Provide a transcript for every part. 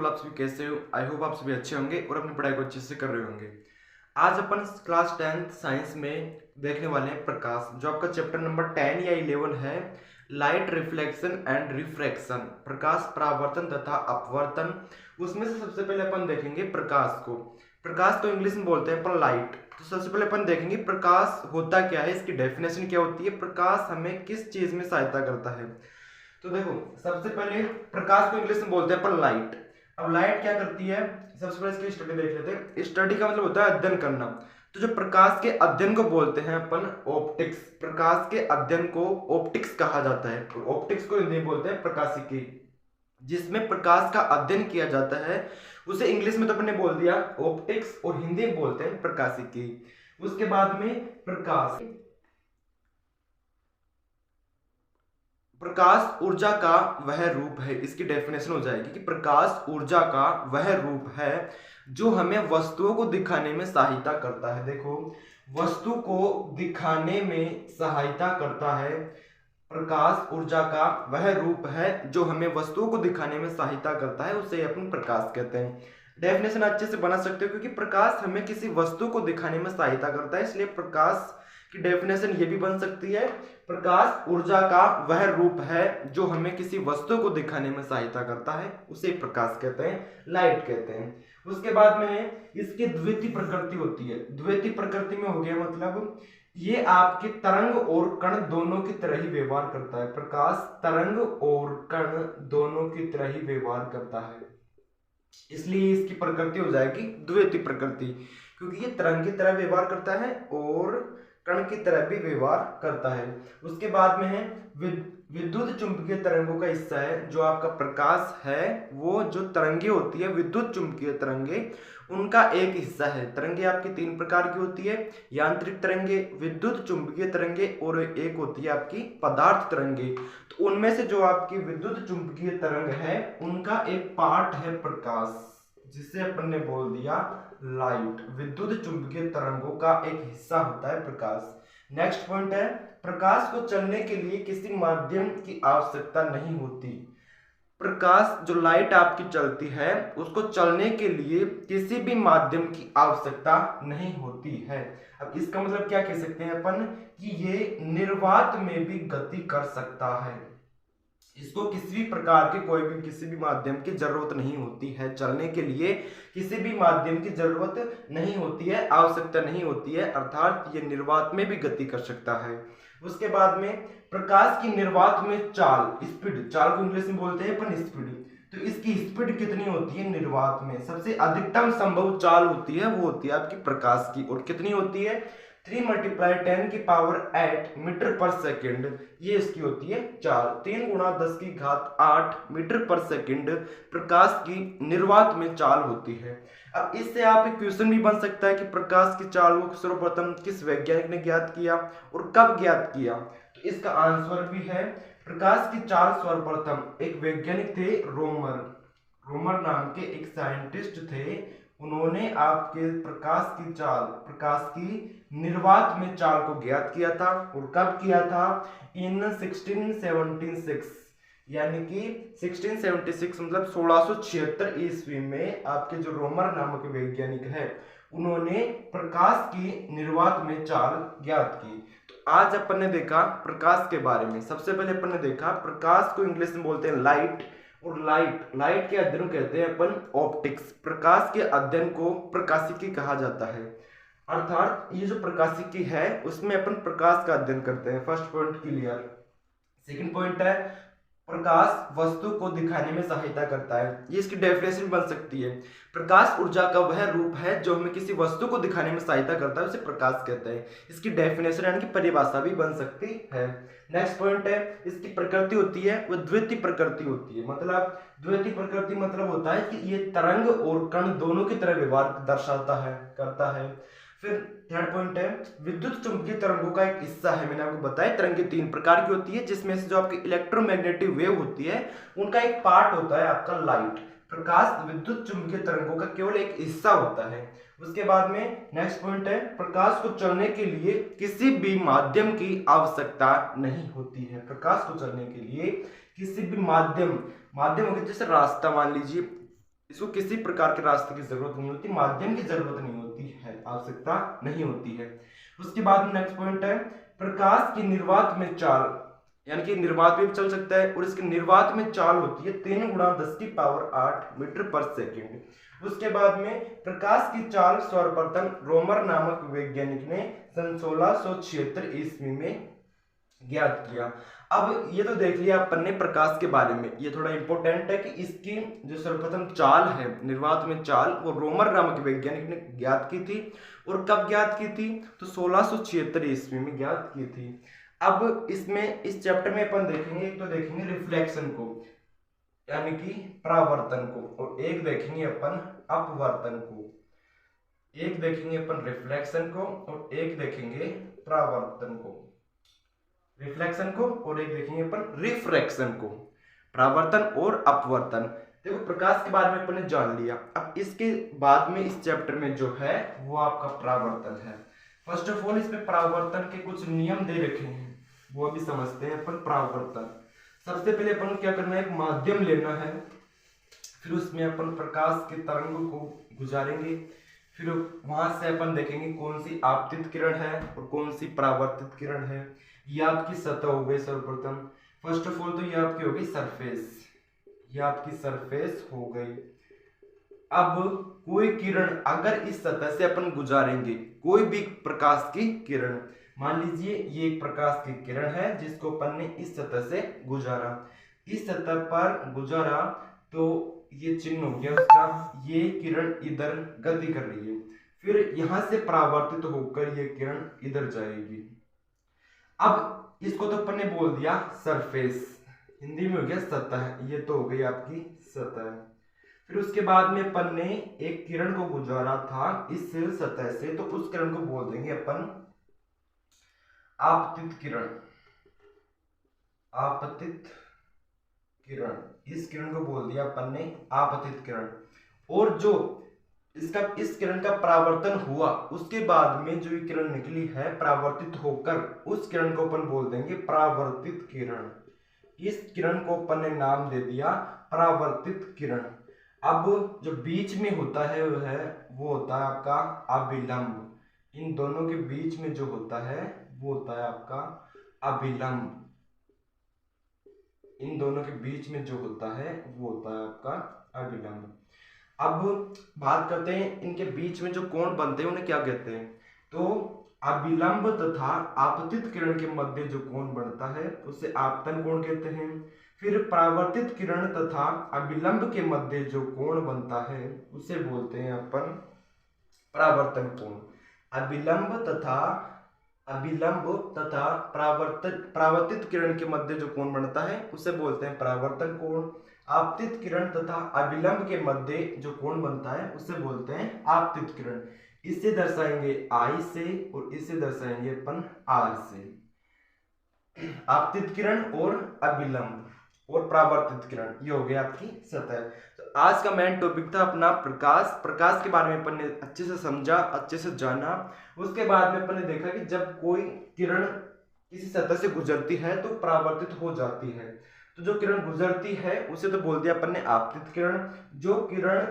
आप सभी कैसे हो। आई होप आप सभी अच्छे होंगे और अपनी पढ़ाई को अच्छे से कर रहे होंगे। आज अपन क्लास 10th साइंस में देखने वाले हैं प्रकाश, जो आपका चैप्टर नंबर 10 या 11 है, लाइट रिफ्लेक्शन एंड रिफ्रैक्शन, प्रकाश परावर्तन तथा अपवर्तन। उसमें से सबसे पहले अपन देखेंगे प्रकाश को। प्रकाश को इंग्लिश में बोलते हैं अपन लाइट। तो सबसे पहले अपन देखेंगे प्रकाश होता क्या है, इसकी डेफिनेशन क्या होती है, प्रकाश हमें किस चीज में सहायता करता है। तो देखो, सबसे पहले प्रकाश को इंग्लिश में बोलते हैं अपन लाइट। अब लाइट क्या करती है, सबसे पहले इसकी स्टडी देख लेते हैं। स्टडी का मतलब होता है अध्ययन करना। तो जो प्रकाश के अध्ययन को बोलते हैं अपन ऑप्टिक्स। प्रकाश के अध्ययन को ऑप्टिक्स कहा जाता है। ऑप्टिक्स को हिंदी में बोलते हैं प्रकाशिकी। जिसमें प्रकाश का अध्ययन किया जाता है उसे इंग्लिश में तो अपने बोल दिया ऑप्टिक्स, और हिंदी में बोलते हैं प्रकाशिकी। उसके बाद में प्रकाश ऊर्जा का वह रूप है। इसकी डेफिनेशन हो जाएगी कि प्रकाश ऊर्जा का वह रूप है जो हमें वस्तुओं को दिखाने में सहायता करता है। देखो, वस्तु को दिखाने में सहायता करता है। प्रकाश ऊर्जा का वह रूप है जो हमें वस्तुओं को दिखाने में सहायता करता है, उसे अपन प्रकाश कहते हैं। डेफिनेशन अच्छे से बना सकते हो, क्योंकि प्रकाश हमें किसी वस्तु को दिखाने में सहायता करता है, इसलिए प्रकाश की डेफिनेशन ये भी बन सकती है, प्रकाश ऊर्जा का वह रूप है जो हमें किसी वस्तु को दिखाने में सहायता करता है, उसे प्रकाश कहते हैं, लाइट कहते हैं। उसके बाद में इसकी द्वितीय प्रकृति होती है। द्वितीय प्रकृति में हो गया मतलब ये आपके तरंग और कण दोनों की तरह ही व्यवहार करता है। प्रकाश तरंग और कण दोनों की तरह ही व्यवहार करता है, इसलिए इसकी प्रकृति हो जाएगी द्वितीय प्रकृति, क्योंकि ये तरंग की तरह व्यवहार करता है और कण की तरह भी व्यवहार करता है। उसके बाद में है विद्युत चुंबकीय तरंगों का हिस्सा है। जो आपका प्रकाश है वो जो तरंगे होती है, विद्युत चुंबकीय तरंगे, उनका एक हिस्सा है। तरंगे आपकी तीन प्रकार की होती है, यांत्रिक तरंगे, विद्युत चुंबकीय तरंगे और एक होती है आपकी पदार्थ तरंगे। तो उनमें से जो आपकी विद्युत चुंबकीय तरंग है उनका एक पार्ट है प्रकाश, जिसे अपन ने बोल दिया लाइट। विद्युत चुंबकीय तरंगों का एक हिस्सा होता है प्रकाश। नेक्स्ट पॉइंट है, प्रकाश को चलने के लिए किसी माध्यम की आवश्यकता नहीं होती। प्रकाश जो लाइट आपकी चलती है उसको चलने के लिए किसी भी माध्यम की आवश्यकता नहीं होती है। अब इसका मतलब क्या कह सकते हैं अपन कि ये निर्वात में भी गति कर सकता है। इसको किसी भी प्रकार के किसी भी माध्यम की जरूरत नहीं होती है चलने के लिए, किसी भी माध्यम की जरूरत नहीं होती है, आवश्यकता नहीं होती है, अर्थात ये निर्वात में भी गति कर सकता है। उसके बाद में प्रकाश की निर्वात में चाल, स्पीड, चाल को इंग्लिश में बोलते हैं अपन स्पीड। तो इसकी स्पीड कितनी होती है निर्वात में, सबसे अधिकतम संभव चाल होती है वो होती है आपकी प्रकाश की, और कितनी होती है 3 × 10⁸ मीटर पर सेकेंड, ये इसकी होती है चाल। 3 × 10⁸ मीटर पर सेकेंड प्रकाश की निर्वात में चाल होती है। अब इससे आप एक क्वेश्चन भी बन सकता है कि प्रकाश की चाल को सर्वप्रथम किस वैज्ञानिक ने ज्ञात किया और कब ज्ञात किया। तो इसका आंसर भी है, प्रकाश की चाल सर्वप्रथम एक वैज्ञानिक थे रोमर नाम के एक साइंटिस्ट थे। उन्होंने आपके प्रकाश की चाल, प्रकाश की निर्वात में चाल को ज्ञात किया था, और कब किया था, इन 1676, यानी कि 1676 मतलब 1676 ईस्वी में आपके जो रोमर नामक वैज्ञानिक है उन्होंने प्रकाश की निर्वात में चाल ज्ञात की। तो आज अपन ने देखा प्रकाश के बारे में। सबसे पहले अपन ने देखा प्रकाश को इंग्लिश में बोलते हैं लाइट, और लाइट के अध्ययन को कहते हैं अपन ऑप्टिक्स। प्रकाश के अध्ययन को प्रकाशिकी कहा जाता है, अर्थात ये जो प्रकाशिकी है उसमें अपन प्रकाश का अध्ययन करते हैं। First point clear. Second point है, प्रकाश वस्तु को दिखाने में सहायता करता है। ये इसकी डेफिनेशन बन सकती है, प्रकाश ऊर्जा का वह रूप है जो हमें किसी वस्तु को दिखाने में सहायता करता है, उसे प्रकाश कहते हैं। इसकी डेफिनेशन यानी कि परिभाषा भी बन सकती है। नेक्स्ट पॉइंट है, इसकी प्रकृति होती है वो द्वितीय प्रकृति होती है। मतलब द्वितीय प्रकृति मतलब होता है कि ये तरंग और कण दोनों की तरह व्यवहार करता है। फिर थर्ड पॉइंट है, विद्युत चुंबकीय तरंगों का एक हिस्सा है। मैंने आपको बताया तरंगे तीन प्रकार की होती है, जिसमें से जो आपकी इलेक्ट्रोमैग्नेटिक वेव होती है उनका एक पार्ट होता है आपका लाइट। प्रकाश विद्युत चुंबकीय तरंगों का केवल एक हिस्सा होता है। उसके बाद में नेक्स्ट पॉइंट है, प्रकाश को चलने के लिए किसी भी माध्यम की आवश्यकता नहीं होती है। प्रकाश को चलने के लिए किसी भी माध्यम हो गया, जैसे रास्ता मान लीजिए, इसको किसी प्रकार के रास्ते की जरूरत नहीं होती, माध्यम की जरूरत नहीं होती है, आवश्यकता नहीं होती है। उसके बाद में नेक्स्ट पॉइंट है प्रकाश की निर्वात में चाल, यानी कि निर्वात भी चल सकता है और इसके निर्वात में चाल होती है 3 × 10⁸ मीटर पर सेकेंड। उसके बाद में प्रकाश की चाल सर्वप्रथम रोमर नामक वैज्ञानिक ने सन 1676 ईस्वी में ज्ञात किया। अब ये तो देख लिया अपन ने प्रकाश के बारे में, ये थोड़ा इंपॉर्टेंट है कि इसकी जो सर्वप्रथम चाल है निर्वात में चाल वो रोमर नामक वैज्ञानिक ने ज्ञात की थी। और कब ज्ञात की थी? तो 1676 ईस्वी में ज्ञात की थी। अब इसमें इस चैप्टर में अपन देखेंगे, एक तो देखेंगे रिफ्लेक्शन को यानी कि परावर्तन को, और एक देखेंगे अपन अपवर्तन को। एक देखेंगे अपन रिफ्लेक्शन को और एक देखेंगे परावर्तन को, रिफ्लेक्शन को और एक देखेंगे अपन रिफ्रैक्शन को, परावर्तन और अपवर्तन। देखो प्रकाश के बारे में अपन ने जान लिया। अब इसके बाद में इस चैप्टर में जो है वो आपका परावर्तन है। फर्स्ट ऑफ ऑल इसमें परावर्तन के कुछ नियम दे रखे हैं, वो अभी समझते हैं अपन। परावर्तन सबसे पहले अपन क्या करना है, एक माध्यम लेना है, फिर उसमें अपन प्रकाश के तरंग को गुजारेंगे, फिर वहां से अपन देखेंगे कौन सी आपतित किरण है और कौन सी परावर्तित किरण है। ये आपकी सतह हो गई सर्वप्रथम। फर्स्ट ऑफ ऑल तो ये आपकी हो गई सरफेस, ये आपकी सरफेस हो गई। अब कोई किरण अगर इस सतह से अपन गुजारेंगे, कोई भी प्रकाश की किरण, मान लीजिए ये एक प्रकाश की किरण है जिसको अपन ने इस सतह से गुजारा, इस सतह पर गुजारा तो ये चिन्ह हो गया उसका, ये किरण इधर गति कर रही है, फिर यहां से परावर्तित होकर ये किरण इधर जाएगी। अब इसको तो अपन ने बोल दिया सरफेस, हिंदी में हो गया सतह, ये तो हो गई आपकी सतह। फिर उसके बाद में अपन ने एक किरण को गुजारा था इस सतह से, तो उस किरण को बोल देंगे अपन आपतित किरण, आपतित किरण। इस किरण को बोल दिया अपन ने आपतित किरण। और जो इसका इस किरण का परावर्तन हुआ उसके बाद में जो ये किरण निकली है परावर्तित होकर, उस किरण को अपन बोल देंगे परावर्तित किरण। इस किरण को अपन ने नाम दे दिया परावर्तित किरण। अब जो बीच में होता है वो होता है आपका अभिलंब। इन दोनों के बीच में जो होता है वो होता है आपका अभिलंब। इन दोनों के बीच में जो होता है वो होता है आपका अभिलंब। अब बात करते हैं इनके बीच में जो कोण बनते हैं उन्हें क्या कहते हैं। तो अभिलंब तथा आपतित किरण के मध्य जो कोण बनता है उसे आपतन कोण कहते हैं। फिर परावर्तित किरण तथा अभिलंब के मध्य जो कोण बनता है उसे बोलते हैं अपन परावर्तन कोण। अभिलंब तथा परावर्तित किरण के मध्य जो कोण बनता है उसे बोलते हैं परावर्तन कोण। आपतित किरण तथा अभिलंब के मध्य जो कोण बनता है उसे बोलते हैं आपतित किरण। इसे दर्शाएंगे I से और इसे दर्शाएंगे अपन R से। आपतित किरण और अभिलंब और परावर्तित किरण, ये हो गया आपकी सतह। तो आज का मेन टॉपिक था अपना प्रकाश के बारे में अपन ने अच्छे से समझा, अच्छे से जाना। उसके बाद में अपन ने देखा कि जब कोई किरण किसी सतह से गुजरती है तो परावर्तित हो जाती है। तो जो किरण गुजरती है उसे तो बोल दिया अपन ने आपतित किरण, जो किरण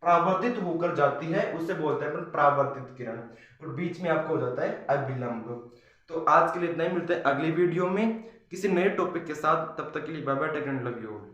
परावर्तित होकर जाती है उसे बोलते हैं अपन परावर्तित किरण, और बीच में आपको हो जाता है अभिलंब। तो आज के लिए इतना ही, मिलते हैं अगली वीडियो में किसी नए टॉपिक के साथ। तब तक के लिए bye bye, take care, love you all.